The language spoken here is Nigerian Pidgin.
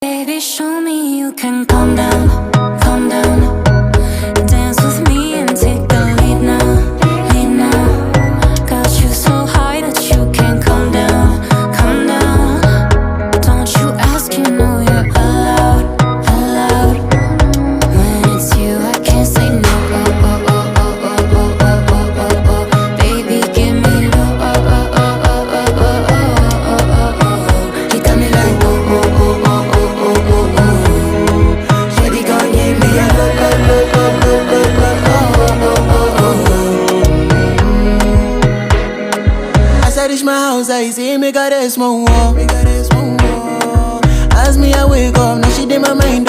Baby, show me you can calm down, calm down. Dance with me and take the lead now, lead now. Got you so high that you can't calm down, calm down. Don't you ask, you know you're allowed, allowed. When it's you, I can't say no. Oh, oh, oh, oh, oh, oh, oh, oh, oh. Baby, give me low. Oh, oh, oh, oh, oh, oh, oh, oh, oh. You got me like oh, oh, oh, oh. As I reach my house, I see me got a small wall. As me I wake up, now she did my mind.